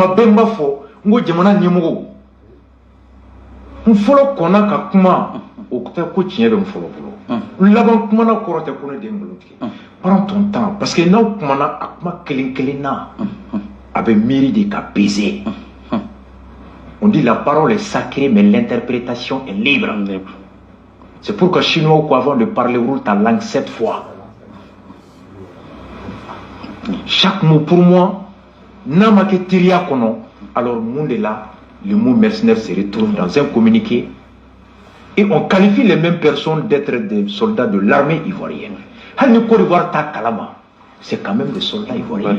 Bemba fo ngo jamana nyemugo mfolo kona ka kuma o kota ko tiɲɛ bɛ mfolo bolo laban kuma na kɔrɔtɛ ko ne den bolo tigɛ prends ton temps parce que n'aw kuma na a kuma kelen na a bɛ miiri de ka peser. On dit la parole est sacrée mais l'interprétation est libre. C'est pourquoi chinois ou avant de parler roule ta langue 7 fois. Chaque mot pour moi n'a ma que tiria kono. Alors monde est là, le mot mercenaire se retrouve dans un communiqué et on qualifie les mêmes personnes d'être des soldats de l'armée ivoirienne. Hal Côte d'Ivoire ta kalama, c'est quand même des soldats ivoiriens.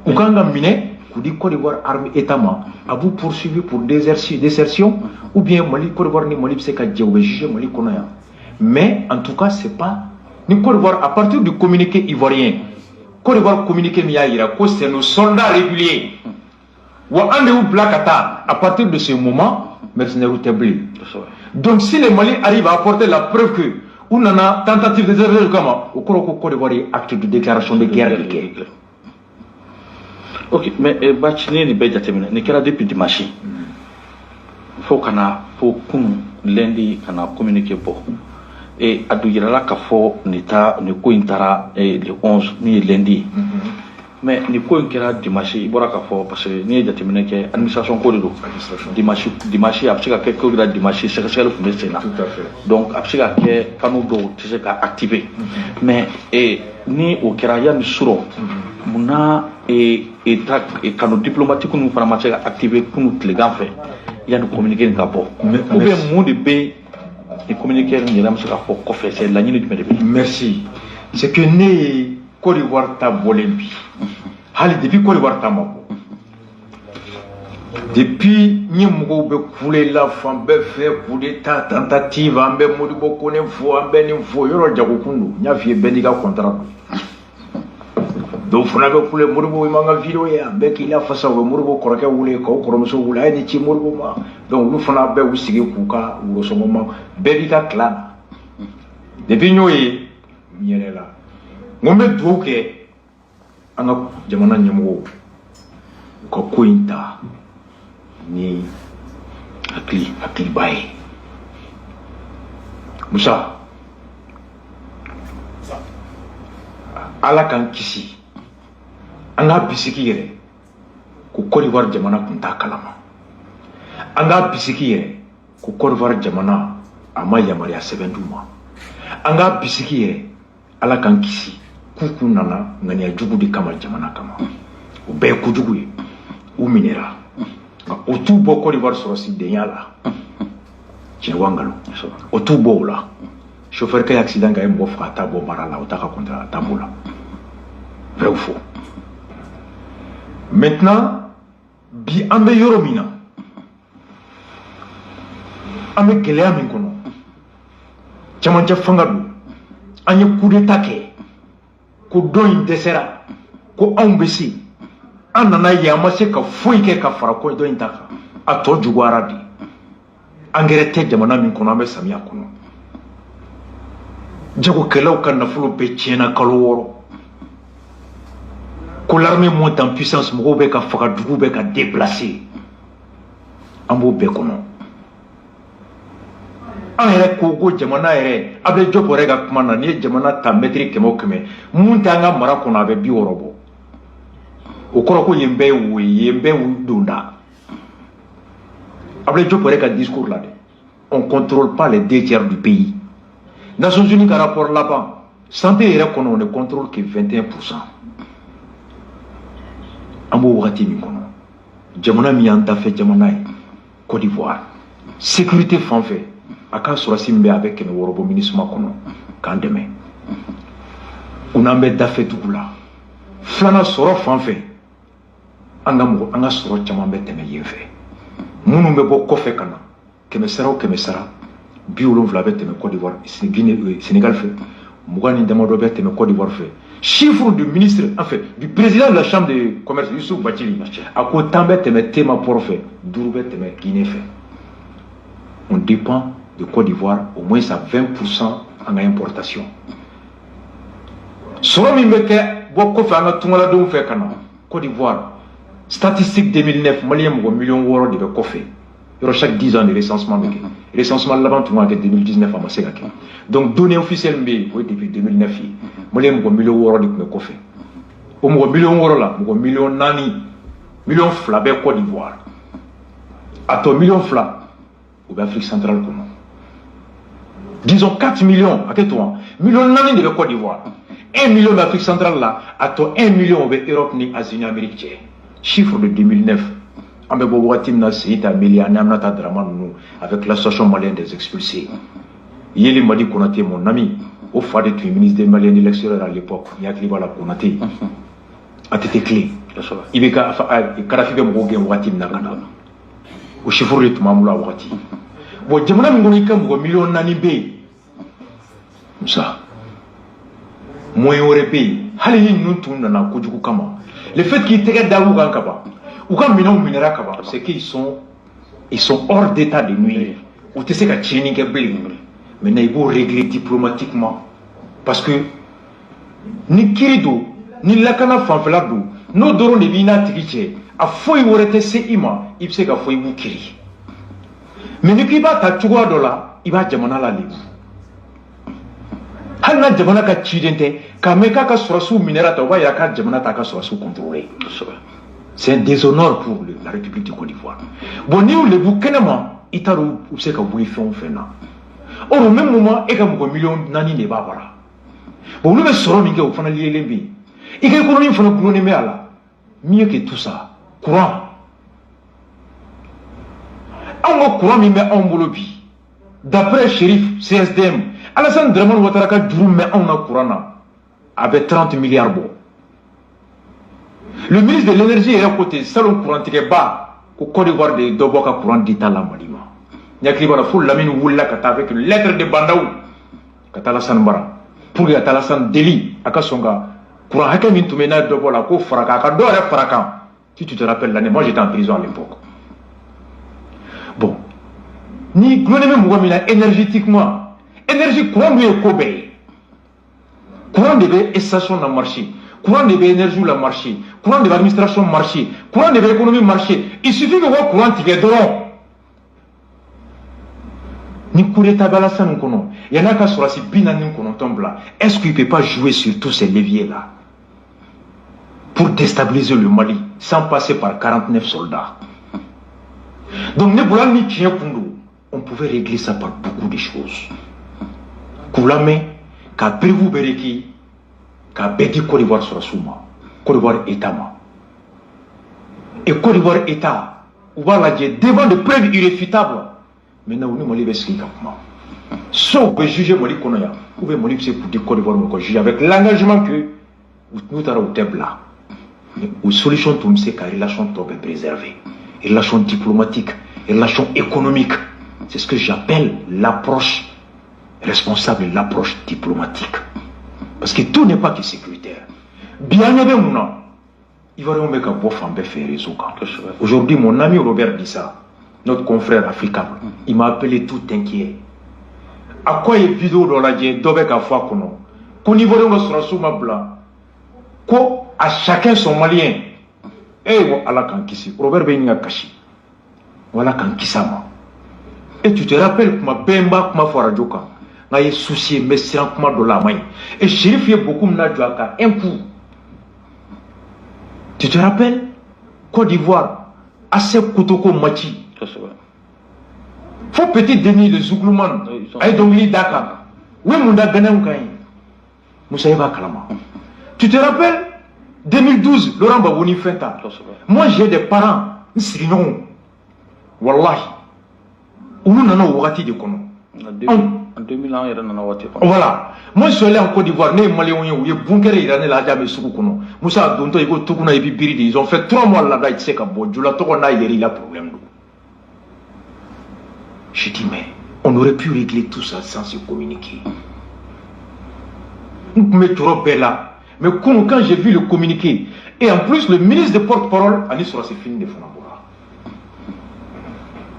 Oukanga Mine, Koudi Côte d'Ivoire armée étama, a vous poursuivi pour désertion ou bien Mali Côte d'Ivoire ni Mali c'est qu'à juger Mali Konaya. Mais en tout cas c'est pas ni Côte d'Ivoire à partir du communiqué ivoirien. Côte d'Ivoire communiqué Miaïra, c'est nos soldats réguliers. À partir de ce moment, mercenaires ou tabli. Donc si les Mali arrivent à apporter la preuve que on a tentative de désertion comme au Côte d'Ivoire acte de déclaration de guerre. Ok, mais Bachine ni beja temina ni kera depuis dimanche. Faut kana pour lundi kana communiquer pour. Et à la kafo nita ni ko intara le 11 ni lundi. Mais ni ko kera dimanche ibora kafo parce que ni jatemina ke administration ko do dimanche absika ke ko da dimanche c'est que le sénat. Tout à fait. Donc absika ke kanu do tise ka activer. Mais ni o kera ya ni suro muna kanu diplomatique nous fana matière activer pour nous les gars fait il y a nous communiquer ni kapo ou bien monde be et communiquer ni la musique kapo ko fait c'est la nuit du médecin. Merci. C'est que né Côte d'Ivoire ta bolembi. Hali depuis Côte d'Ivoire ta mako. Depuis ni moko be couler la femme be fait coup d'état tentative en be modi boko ne fo en be ni fo yoro jago kundu nya fie bendiga contrat. Donc, on avait pour le Mourbo, il m'a vidéo et avec il a fait au Mourbo, Koraka voulait qu'on commence au Boulay, et Timurbo. Donc, nous faisons un peu aussi Kuka ou au moment, Bébica Clan. Depuis nous, il y a là. On met tout que Anga Jamana Nyamo, Kokuinta, ni Akli Baye. Moussa, ala kan kisi. Anga bisiki yere ko Côte d'Ivoire jamana kunta kalama anga bisiki yere ko Côte d'Ivoire jamana ama yamaria 7duma anga bisiki yere ala kan kisi kuku nana ngania jugu di kama jamana kama o be ku jugu ye o minera o tu bo Côte d'Ivoire soro si denyala ci wangalo o tu bo la chauffeur kay accident ga mo fa ta bo marala o ta ka kontra tabula vrai ou faux. Maintenant, bi ambe yoromina. Ambe gelea min kono. Chamanja fangadu. Anye coup d'état ke. Ko don desera. Ko ambesi. Anana yamase ka foike ka fara ko don taka. Ato jugwara di. Angere te jamana min kono ambe samia kono. Jago kelaw kan na fulo be tiena kaloworo. Que l'armée monte en puissance, Mouroube ka Fakadougou ka déplacé. Ambo Bekono. Ere Kogo Jamana ere, Abe Joporega Kumana, ni Jamana ta métrique Mokeme, Muntanga Marakona avec Biorobo. Au Koroko Yembe ou Yembe ou Dunda. Abe Joporega discours là. On ne contrôle pas les 2 tiers du pays. Nations Unies a rapport là-bas. Santé et on ne contrôle que 21%. Ambo wati mi kono jamana mi anta fe jamana Côte d'Ivoire sécurité fanfé aka sura simbe avec ne worobo ministre makono kandeme unambe dafe dugula flana soro fanfé anga soro chamambe teme yefe munu be bo kofe kana kemesara biolo vlabe teme Côte d'Ivoire Sénégal fait mugani demado be teme Côte d'Ivoire fait chiffre du ministre, en fait, du président de la chambre de commerce, Youssouf Bachili, à côté de Téma Porfait, Dourbet Téma Guinée fait. On dépend de Côte d'Ivoire au moins à 20% en importation. Soit Mimeke, beaucoup fait un Côte d'Ivoire, Statistique 2009, Malien, 1 million d'euros de coffre. Chaque 10 ans de recensement. Le recensement là-bas, tout le monde 2019 à Masségaki. Donc, données officielles, oui, depuis 2009, Malien, 1 million d'euros de coffre. Au 1 million d'euros là, 1 million nani, million flabé Côte d'Ivoire. À ton million flab, ou Afrique centrale, comment? Disons 4 millions, à quel tour? Million nani de la Côte d'Ivoire. 1 million d'Afrique centrale là, à ton 1 million de Europe ni Asie Amérique. Chiffre de 2009. Avec l'association malienne des expulsés. Yéli Madi Konaté, mon ami, au fond du ministre des Maliens de l'extérieur à l'époque, Yaklibala Konaté, a été clé. Il y a Karafi Mourogue Watim Nakana. Au chiffre de Mamoula Wati. Bon, Jamana Mounika Mougo million Nanibé. Ça. Moi, aurait payé. Halini Nuntuna Kojuku Kama. Le fait qu'il était d'Aou Gankaba. Ou quand c'est qu'ils sont hors d'état de nuire. Ou tu sais que tu es mais il faut régler diplomatiquement. Parce que ni Kirido, ni Lakana Fanfelado, nos dorons de Vina Triche, a foi ou retesse ima, il sait qu'à foi ou Kiri. Mais ni Kiba Tachua Dola, il va Jamana la libre. Hana Jamana ka Chidente, Kameka ka Surasu Minerata, Wayaka Jamana Taka Surasu contrôlé. C'est un déshonneur pour la République du Côte d'Ivoire. Bon, nous, les bouquins, ils t'ont dit que vous faites un. Or, au même moment, il y a un million d'années de Barbara. Bon, nous, nous sommes en train de faire des il y a une économie qui est mieux que tout ça. Courant. On courant, mais on bolobi. D'après le shérif CSDM, Alassane Draman Ouattara Djoum, mais on a courant avec 30 milliards d'euros. Le ministre de l'énergie est à côté, salon courant qui est bas, au Côte d'Ivoire de Doboka courant d'État la Malima. Il y a qui va la foule, la mine ou la kata avec une lettre de Bandaou, Katalasan Bara, pour que Katalasan Deli, Akasonga, courant Hakemin Toumena Dobola, Ko Fraka, Dora Fraka. Si tu te rappelles l'année, moi j'étais en prison à l'époque. Bon. Ni gouvernement Mouamina énergétiquement, énergie courant lui est Kobe. Courant devait station dans le marché. Courant de l'énergie la marché, courant de l'administration marché, courant de l'économie marché. Il suffit de voir courant qui est dedans. Ni courant tabalasan ou kono. Il y en a qui sont assez bien en tombe là. Est-ce qu'il ne peut pas jouer sur tous ces leviers là pour déstabiliser le Mali sans passer par 49 soldats? Donc, on pouvait régler ça par beaucoup de choses. Koulame, qu'a prévu Bereki. Qu'a bédi Côte d'Ivoire sur la Souma, Côte d'Ivoire État. Et Côte d'Ivoire État, on va la dire devant de preuves irréfutables. Maintenant, on est molli beski kapma. Sauf que juger molli konoya, ou bien molli c'est pour dire Côte d'Ivoire me juger avec l'engagement que nous t'avons au table là. Mais aux solutions tout c'est qu'à relation top préservée, relation diplomatique, relation économique. C'est ce que j'appelle l'approche responsable, l'approche diplomatique. Parce que tout n'est pas que sécuritaire. Bien aimé mon nom, il va remettre un beau femme faire réseau. Aujourd'hui, mon ami Robert Dissa, notre confrère africain, il m'a appelé tout inquiet. À quoi il y a vidéo dans la guerre, d'obé qu'à fois qu'on y voit sur la souma blanc, qu'à chacun son malien. Et voilà quand qui Robert Beninga Kashi. Voilà quand qui ça. Et tu te rappelles que ma bemba, ma foradjoka. Il y a souci, mais c'est un peu de la main. Et Chérif, il y a beaucoup de un coup. Tu te rappelles? Côte d'Ivoire, assez Koutoko Machi. Faut petit Denis de Zouglouman. Aïe donc li Dakar. Oui, mon Dagana Oukaï. Moussaïba Kalama. Tu te rappelles? 2012, Laurent Babouni Fenta. Moi, j'ai des parents. Sinon, Wallahi. Où nous n'avons pas de kono. En 2000 ans, il y a un voilà. Moi, je suis allé en Côte d'Ivoire, né Malien, il y a bunker, il y a la Djamé Soukouno. Moussa, Donto, il y a Toukouna et Bibiri, ils ont fait 3 mois là-bas, il sait qu'à Bodjoula, Tokona, il y a problème. Je dis, mais on aurait pu régler tout ça sans se communiquer. Mais trop belle là. Mais quand j'ai vu le communiqué, et en plus, le ministre de porte-parole, Anis sera c'est fini de Fonabora.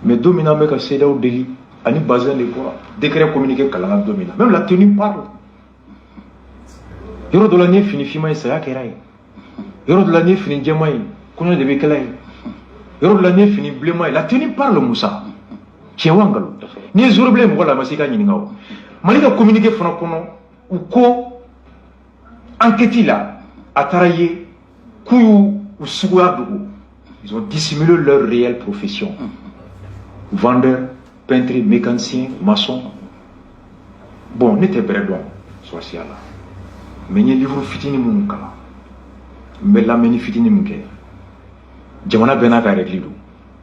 Mais Domina Meka Seda au Delhi. Ani bazin de quoi décret communiqué Kalanga Domina. Même la tenue parle. Yoro de l'année fini Fima et Saya Kerai. Yoro de l'année fini Djamaï. kɔɲɔ de bɛ kɛla ye yɔrɔ la ne fini bilenman ye la tenue parle Moussa tiɲɛ wa nkalon n'i ye zoro bilen mɔgɔ la a ma se ka ɲininka o Mali ka communiqué fana kɔnɔ u ko enquête la a taara ye k'u y'u suguya dogo ils ont dissimulé leur réelle profession vendeur peintre mécanicien maçon bon ne tɛ bɛrɛ dɔn sɔrɔsiya la mais n ye livre fitinin minnu kalan n bɛ lamɛnni fitinin min kɛ jamana bɛɛ n'a ka règle don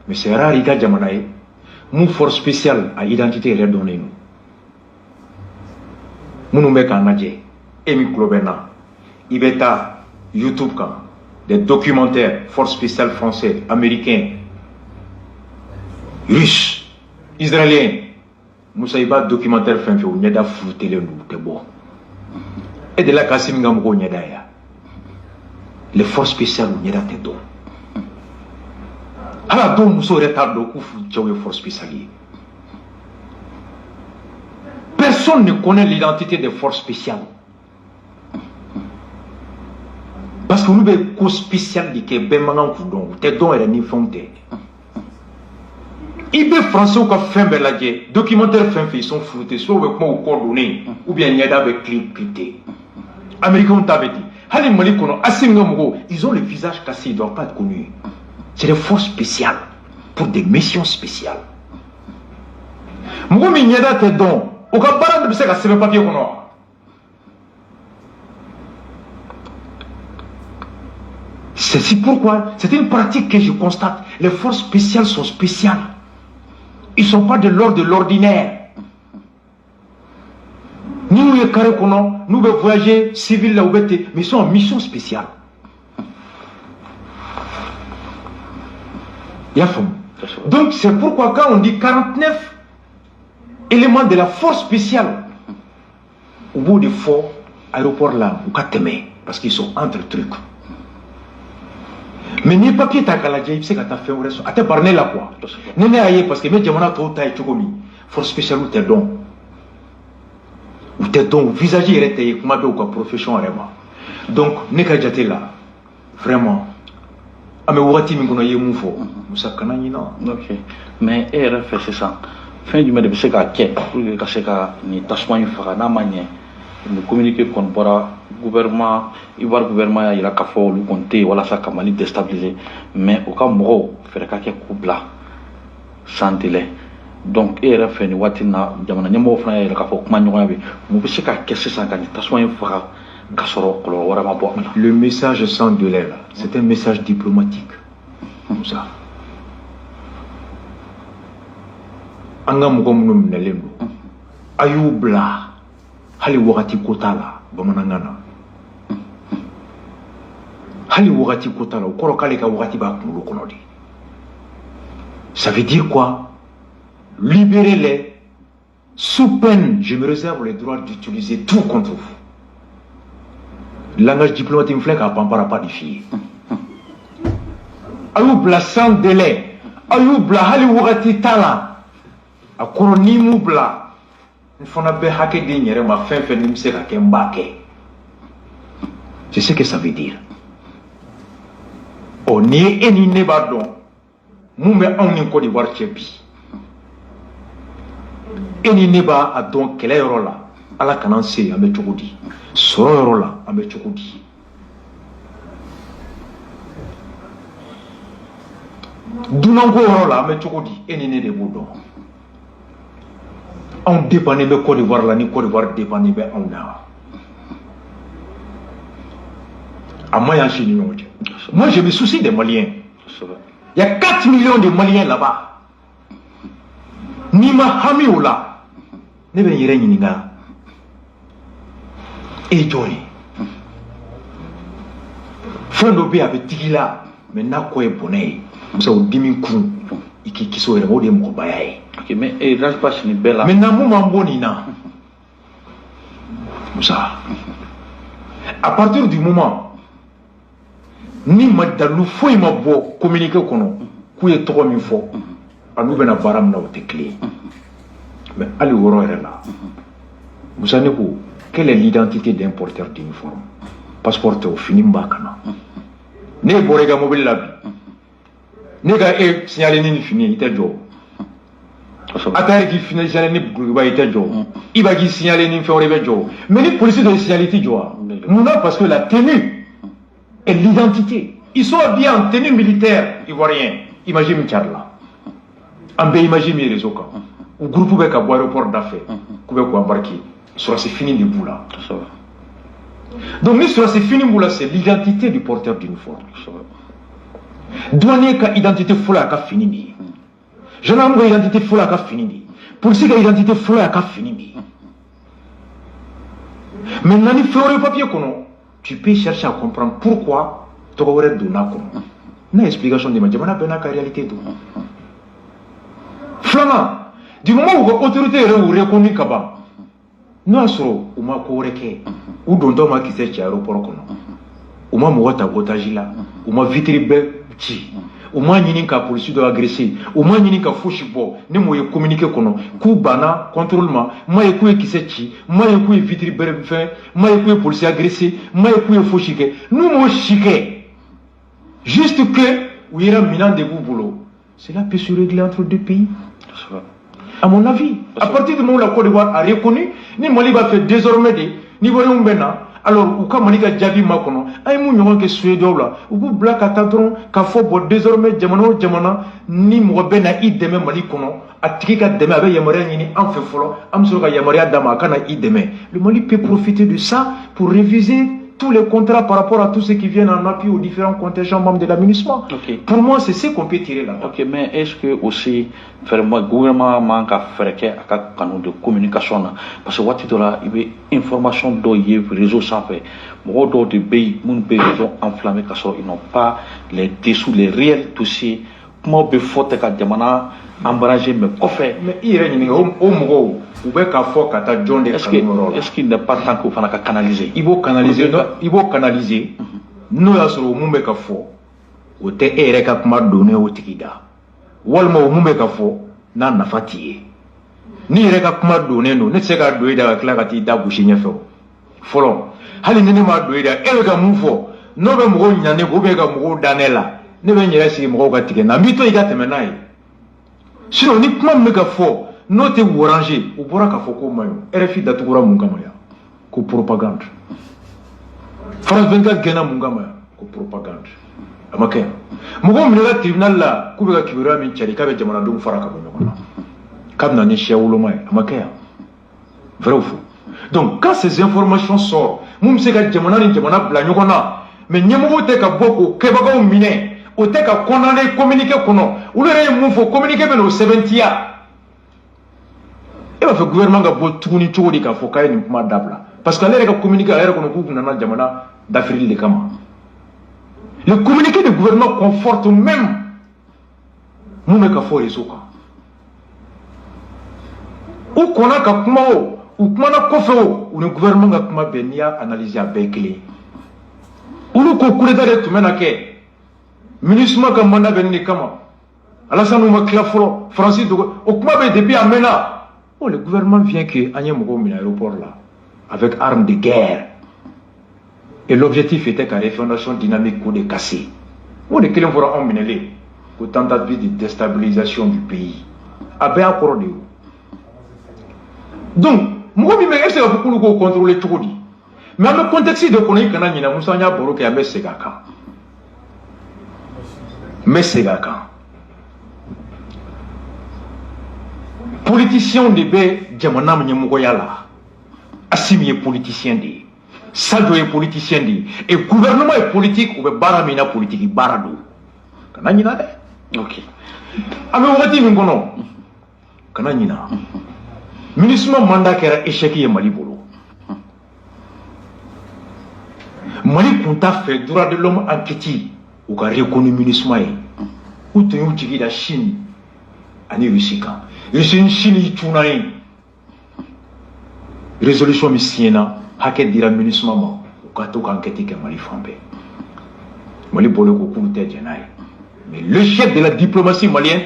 mais c'est rare i ka jamana ye mun force spéciale a identité yɛrɛ dɔnnen don minnu bɛ k'an lajɛ e min tulo bɛ n na i bɛ taa YouTube kan des documentaires force spéciale français américain russe israélien Moussa i b'a documentaire fɛn fɛn o ɲɛda furutelen don u tɛ bɔ e de la ka se min ka mɔgɔw ɲɛda ye les forces spéciales u ɲɛda tɛ dɔn hali a dɔw muso yɛrɛ t'a dɔn k'u furu cɛw ye force spéciale ye personne ne connaît l'identité des forces spéciales parce que olu bɛ ko spécial de kɛ bɛɛ man kan k'u dɔn u tɛ dɔn yɛrɛ ni fɛnw tɛ i bɛ français ka fɛn bɛɛ lajɛ documentaire fɛn fɛn ils sont floutés soit u bɛ kuma u kɔ donnen ou bien ɲɛda bɛ crypté américains ta bɛ di hali Mali kɔnɔ Assimi ka mɔgɔw ils ont le visage cassé ils doivent pas être connus c'est des forces spéciales pour des missions spéciales mɔgɔ min ɲɛda tɛ dɔn o ka baara de bɛ se ka sɛbɛn papier kɔnɔ c'est pourquoi c'est une pratique que je constate les forces spéciales sont spéciales ils sont pas de l'ordre de l'ordinaire nous les carré kono nous be voyager civil là où mais ils sont en mission spéciale donc c'est pourquoi quand on dit 49 éléments de la force spéciale au bout du fort aéroport là ou katemé parce qu'ils sont entre trucs mais ni papier ta kala jey c'est ka ta fait au resto ate barné la quoi nene aye parce que me jamana to tay chokomi force spéciale ou te don visage yere te kuma be ko profession rema donc ne ka jate la vraiment ame wati min kono yemu fo musa kana nyina OK mais era fait c'est ça fin du mois de se ka ke pour que se ka ni tasma yu faka na manye ne communiquer kon bora gouvernement ivoire gouvernement ya ira ka fo lu konté wala sa kamali déstabiliser mais au cas moro fere ka ke kubla sans délai donc era fait ni watina jamana nyamo fana ya ira ka fo kuma nyoya be mu be se ka kesse sans ka ni tasma yu faka ka soro ko wara ma bo le message sans délai là c'est un message diplomatique comme ça anga mugo munu minelendo ayubla hali wakati kotala bamanangana hali wakati kotala ukoro kale ka wakati ba kulu konodi ça veut dire quoi libérer les sous peine je me réserve le droit d'utiliser tout contre vous langage diplomatique flèque à pampara pas défier ayubla sans délai ayubla hali wakati tala akoro ni mubla fona be hake de nyere ma fen fen nim se ka ke mbake c'est ce que ça veut dire on est eni ne ba don mu me on ni ko di war chebi eni ne ba adon kele yoro la ala kanan se ambe chukudi soro yoro la ambe chukudi dunango yoro la ambe chukudi eni ne de budon on dépendait de Côte d'Ivoire là, ni Côte d'Ivoire dépendait de on là. À moi, moi, je me soucie des Maliens. Il y a 4 millions de Maliens là-bas. Ni ma hami ou là. Ne ben yere ninga. Et Johnny. Fendo be avec Tigila, mais n'a quoi bonnet. Ça au dimi kou. Iki kiso ere mode mo bayaye. OK mais et là pas ni bella. Mais na mo mamboni na. Moussa. À partir du moment ni madalu foi ma bo communiquer kono ku ye to mi fo anu bena baram na wote clé. Mais ali woro ere là. Moussa ne ko quelle est l'identité d'un porteur d'uniforme? Passeport au fini mbakana. Ne borega mobile labi. nega e signalé ni fini ite jo atari qui signalé ni buguba ite jo iba qui signalé ni fait rebe jo mais les policiers de signalé ti jo non parce que la tenue et l'identité ils sont habillés en tenue militaire ivoirien imagine Charles ambe imagine les réseaux ka ou groupe be ka bo aéroport d'affaires ku be ko embarquer sur c'est fini de bout là donc ni sur c'est fini bout là c'est l'identité du porteur d'uniforme douanier ka identité fola ka fini ni gendarme ka identité fola ka fini ni policier ka identité fola ka fini ni maintenant ni faire le papier kono tu peux chercher à comprendre pourquoi tu aurais donné kono na explication de ma jamana bena ka réalité do flamand du moment où l'autorité est reconnue kaba nous soro ou ma ko reke ou donto ma ki se ci aéroport kono ou ma mo wata otage là ou ma vitre be ci ou ma nyini ka police do agresser ou ma nyini ka fushi bo ne mo ye communiquer kono ku bana contrôlement ma ye ku ki se ci ma ye ku vitre be fin ma ye ku police agresser ma ye ku fushi ke nous mo chiquer juste que ou ira minant de boulot cela peut se régler entre deux pays. À mon avis, à partir du moment où la Côte d'Ivoire a reconnu, ni Mali va faire désormais des Nivoiriens Mbena, alors ou comme Malika Djabi Makono, aïe mou que Suédois là, ou vous black à Tadron, qu'à faut désormais Jamana, ni Mwabena ideme Mali Kono, à Trika deme avec Yamaria Nini en fait follow, Amsoga Yamaria Dama Kana ideme. Le Mali peut profiter de ça pour réviser tous les contrats par rapport à tous ceux qui viennent en appui aux différents contingents membres de l'aménagement. Okay. Pour moi, c'est ce qu'on peut tirer là. Ok, mais est-ce que aussi, vraiment, le gouvernement manque à faire un canal de communication? Parce que, il y a une information dans les réseaux sans faire. Beaucoup de pays, les réseaux enflammés, ils n'ont pas les dessous, les réels dossiers. Comment on peut faire que embarrager mais fait. Mais il y a une homme ou bien qu'à faire qu'à John de est-ce qu'il n'est pas tant qu'on va canaliser? Il faut canaliser, il faut canaliser. Nous avons un mumbe qu'à faire. Ou te ere qu'à donner au tikida. Walma au mumbe qu'à faire n'a n'a fatigué. Ni ere qu'à donner nous, ne sait qu'à donner dans la clarté d'aboucher n'y a fait. Follow. Hali nene ma donner dans elle qu'à moufo. Non mais moi n'y a ne gobe qu'à moi danela. Ne venez pas si moi qu'à tirer. N'habite y a te menaille. Sinon, ni comment me ka fo, note ou orange, ou bora ka fo ko mayo. RFI datugura mungamaya. Ko propagande. France 24 gena mungamaya. Ko propagande. Amake. Mugo mnela tribunal la, kubeka kibira min chari kabe jamana dum faraka bo nyona. Kabna ni chia ulomay. Amake. Vrai ou faux? Donc, quand ces informations sortent, mum se ka jamana ni jamana bla nyona, mais nyemugo te ka boko kebaga mine. Au tek à condamner, communiquer kono. Ou le réel faut communiquer mais au 70a. Et va faire gouvernement qui a tout ni tout dit qu'il faut qu'il y ait une d'abla. Parce que l'air communiquer l'air qu'on coupe dans la jamana d'Afrique les Kama. Le communiqué du gouvernement conforte même. Nous mais qu'il faut les autres. Ou qu'on a qu'à comment ou qu'on a qu'à ou le gouvernement qui a comment bénia analyser avec les. Ou le concours d'aller tout mener ministre ka manda benni kama Alassane Oumakla Foro Francis Dogo okuma be depuis amena oh le gouvernement vient que anye moko mina aéroport là avec armes de guerre et l'objectif était qu'à refondation dynamique ou de casser ou de quel fera on minelé pour tentative de déstabilisation du pays abe accordé donc moko mi me est-ce que beaucoup nous contrôler tout dit mais dans le contexte de connait kana nyina musanya boro ke abe segaka mais c'est là quand politicien de bé jamana mnyemogoyala assimi est politicien de Saldo est politicien de et gouvernement est politique ou baramina politique barado kana nyina de ok ame wati mingono kana nyina ministre mandat kera échec ye Mali bolo Mali compta fait droit de l'homme enquête ou qu'a reconnu ministre ou tu as la Chine ani Russie et c'est une Chine qui tourne résolution missiena haket dira ministre ou qu'a tout enquête que Mali frappé Mali bolo ko kunte jenai mais le chef de la diplomatie malienne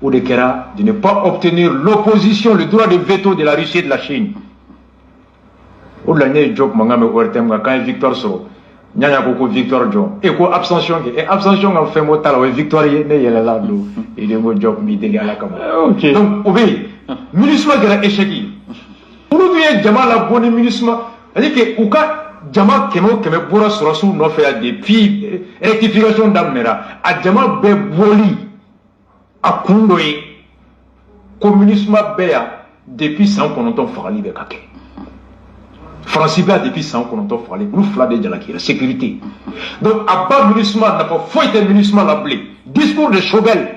ou de Kera de ne pas obtenir l'opposition le droit de veto de la Russie et de la Chine ou l'année job mangame ouertem quand Victor Soro Nyanya ko victoire John et ko abstention et abstention a fait mo tala victoire ne yele la do et de mo job mi de ala kam OK donc obe ministre gara échec pour bien jama la bonne ministre c'est que uka jama kemo bora surasu no fait depuis rectification d'amera a jama be boli a kundo yi communisme beya depuis 190 fagali be kake France depuis 190 fagali pour fla de jalaki la sécurité donc à bas communisme n'a pas faut être communisme l'appelé discours de Chauvel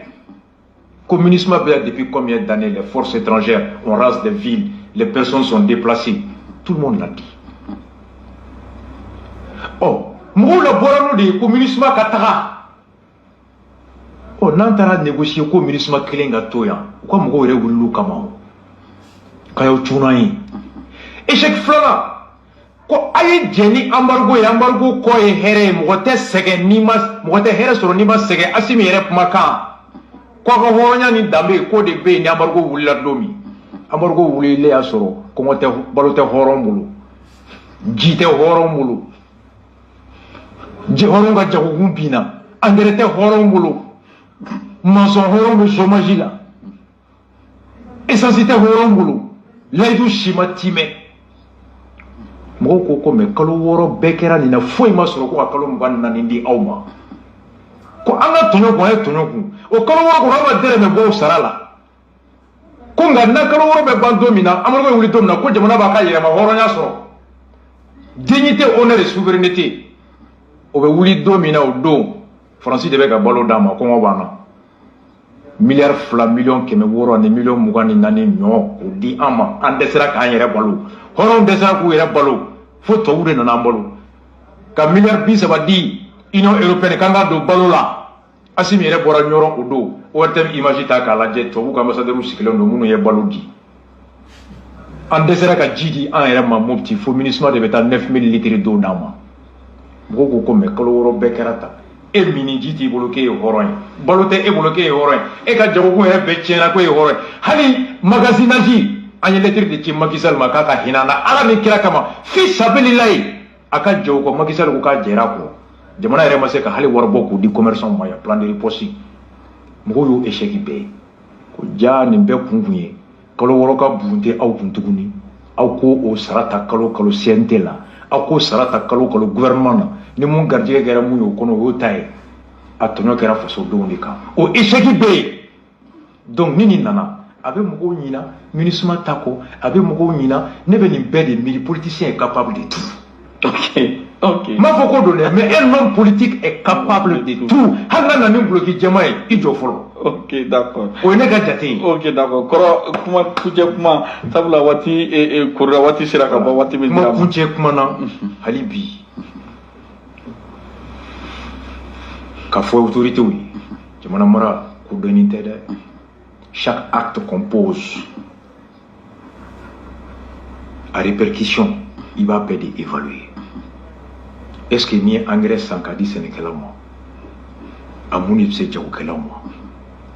communisme beya depuis combien d'années les forces étrangères on rase des villes les personnes sont déplacées tout le monde l'a dit. Oh mo la borano de communisme katara oh nantara négocier communisme kelenga toya ko mo ko re wulu kama kayo tunai échec flana ko aye jeni embargo ko e here mo te sege nima mo te here soro nima sege asimi re maka ko ko honya ni dambe ko de be ni embargo wulla domi embargo wulile asoro ko mo te balote horombulu jite horombulu je horonga jago gumbina engrais te horombulu maçon horombu chômage la essence te horombulu laidu shimatime moko ko me kalo woro bekera ni na foi masoro ko kalo mbanna ni ndi awma ko anga tonyo ko e tonyo ku o kalo woro ko raba dere me bo sarala ko ngana kalo woro be bando mina amaro ko wuli domna ko jamana ba ka yere ma horonya so dignité honneur et souveraineté o be wuli domina o do France de be ka balo dama ko ngobana milliard fla million keme woro ni million mugani nani nyo o di ama andesera ka yere balo horon desera ku yere balo fo to wure na balo ka milliard bi saba di union européenne kanga do balo la asimi yere bora nyoro o do o tem image ta ka la je to bu ka ambassadeur sikelo no munu ye balo di andesera ka jidi an yere ma mopti fo ministre de beta 9000 litres d'eau dama boko ko me kolo woro bekerata e mini jiti bloqué horon balote e bloqué horon e ka jago ko e be tiena ko e horon hali magasinage anya lettre de ci makisal makaka hinana ala mi kira kama fi sabilillahi aka jago ko makisal ko ka jera ko jamana re masé ka hali war bokku di commerçant moya plan de riposte mo yo échec be ko jani be kungunye kolo woro ka bunte aw buntuguni aw ko o sarata kalo sientela aw ko sarata kalo gouvernement ni mun gardien gara mun yo kono yo tay atonyo kera faso doni ka o échec be donc nini nana avec mo nyina munisma tako avec mo nyina ne be ni be de mili politicien est capable de tout OK ma foko donner mais un homme politique est capable de tout hanga na ni bloquer jamaay ijo folo OK d'accord o ne ga jati OK d'accord koro kuma kuje kuma tabla wati e kurra wati siraka ba wati be ma kuje kuma na halibi ka fo autorité oui jamana mara ko doni tede chaque acte qu'on pose a répercussion il va peut évaluer est-ce que ni engrais sankadi sénégalais moi amuni be se jago kala moi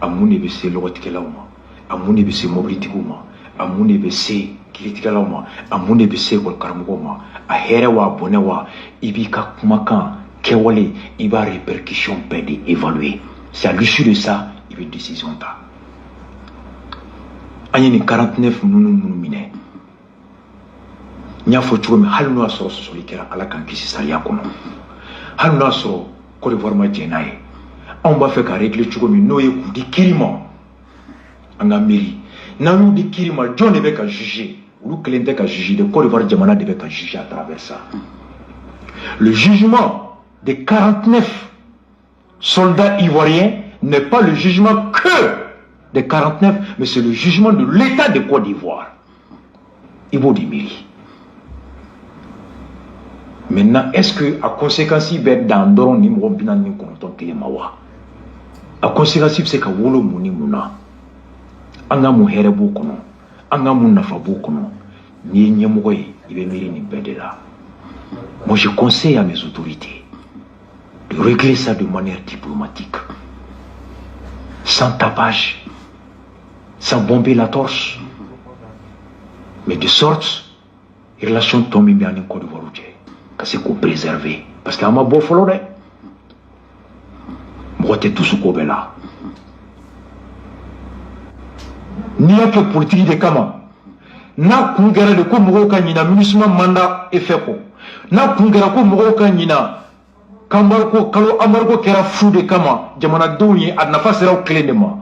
amuni be se logoti kala moi amuni be se mobilité moi amuni be se critique moi amuni be se gol karamo moi a here wa bone wa ibika kumakan kewale il va répercussion peut évaluer c'est à l'issue de ça il veut décision ta ani 49 nunu mine nya fo chume halu no so so likera ala kan kisi sariya kono halu no so ko de voir ma jenaye on va faire régler chuko mi noye ku di kirima anga miri na lu di kirima John debe ka juger lu klente ka juger de Côte d'Ivoire jamana debe ka juger à travers ça le jugement des 49 soldats ivoiriens n'est pas le jugement que des 49 mais c'est le jugement de l'État de Côte d'Ivoire Ibo Dimiri. Maintenant, est-ce que à conséquence il va dans doron ni mo bina ni konton kelemawa a conséquence c'est ka wolo muni muna anga mu herebo kono anga mu nafa bo kono ni nyemogo yi ibe miri ni bedela. Moi je conseille à mes autorités de régler ça de manière diplomatique sans tapage sans bomber la torche mais de sorte les relations tombent bien en Côte d'Ivoire que c'est qu'on préserver parce que an ma bɔ fɔlɔ dɛ mɔgɔ tɛ dusu ko bɛɛ la n'i y'a kɛ politiki de kama n'a kun kɛra de ko mɔgɔw ka ɲina MINUSMA manda effet kɔ n'a kun kɛra ko mɔgɔw ka ɲina kalo embargo kɛra fu de kama jamanadenw ye a nafa sera o kelen de ma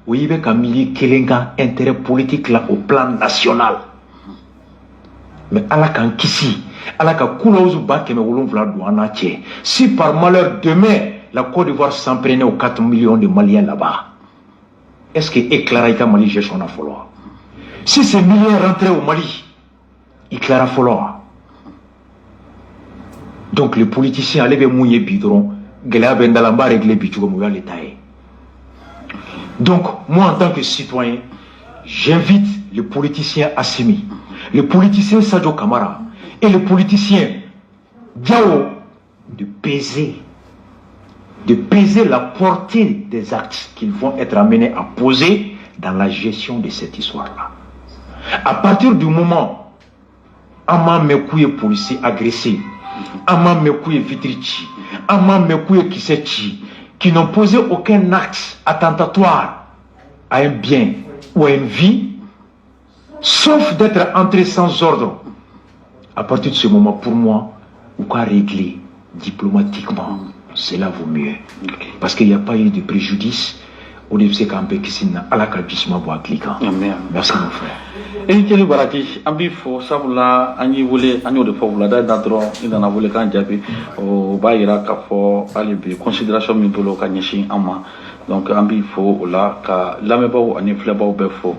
o yi bɛ ka miiri kelen kan intérêt politique la au plan national mais ala k'an kisi ala ka kulawuzu 700 don an n'a cɛ si par malheur demain la Côte d'Ivoire s'en prenait aux 4 millions de Maliens là-bas est-ce que éclaira i ka Mali gestion na fɔlɔ si ces millions rentraient au Mali il clara fɔlɔ donc les politiciens ale bɛ mun ye bi dɔrɔn gɛlɛya bɛ n da la n b'a régler bi cogo min o y'ale ta ye donc moi en tant que citoyen j'invite les politiciens Assimi, les politiciens Sadio Kamara et les politiciens Diao de peser la portée des actes qu'ils vont être amenés à poser dans la gestion de cette histoire-là. À partir du moment où Ama Mekouye policier agressé, Ama Mekouye Vitrici, Ama Mekouye Kisechi, qui n'ont posé aucun acte attentatoire à un bien ou à une vie, sauf d'être entrés sans ordre. À partir de ce moment, pour moi, ou qu'à régler diplomatiquement, cela vaut mieux. Parce qu'il n'y a pas eu de préjudice. Au début, c'est qu'un peu qui s'est à la calbissement pour cliquant. Merci mon frère. Et quel est baraki ambi fo sabula anyi wole anyo de fo wala da dro ina na wole kan jabi o bayira ka fo ali bi considération mi bolo ka nyishi ama donc ambi fo la ka lamebaw ani flebaw be fo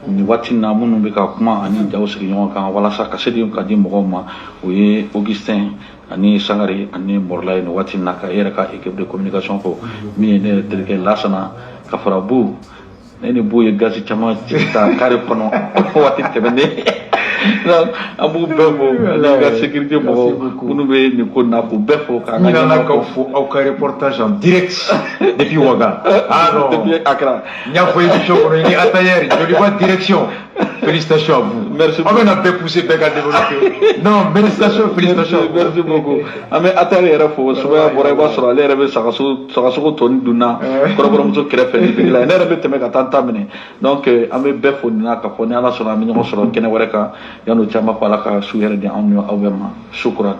ni watina munu be ka kuma ani jaw sigi nyon kan wala sa ka sedi ka di mo ma o ye Augustin ani Sangare ani Morlay no watina ka era ka équipe de communication ko mi ne tel lasana ka farabu nene boye gazi chama ta kare kono wati tebende abu bebo la sécurité mo bunu be ni ko na ko befo ka na ko fo au ka reportage en direct depuis Ouaga non depuis Accra nya fo émission ko ni atayer je lui vois direction félicitations à vous merci on va pas pousser Beka développer non félicitations merci beaucoup ame atari era fo so ba bora ba so ale rebe sakaso ko toni duna ko ko mo krefe ni la ne rebe teme ka tanta mene donc ame befo ni na ka fo ni ala so na mi no so kene wereka yano chama pala ka su yere di anyo awema shukran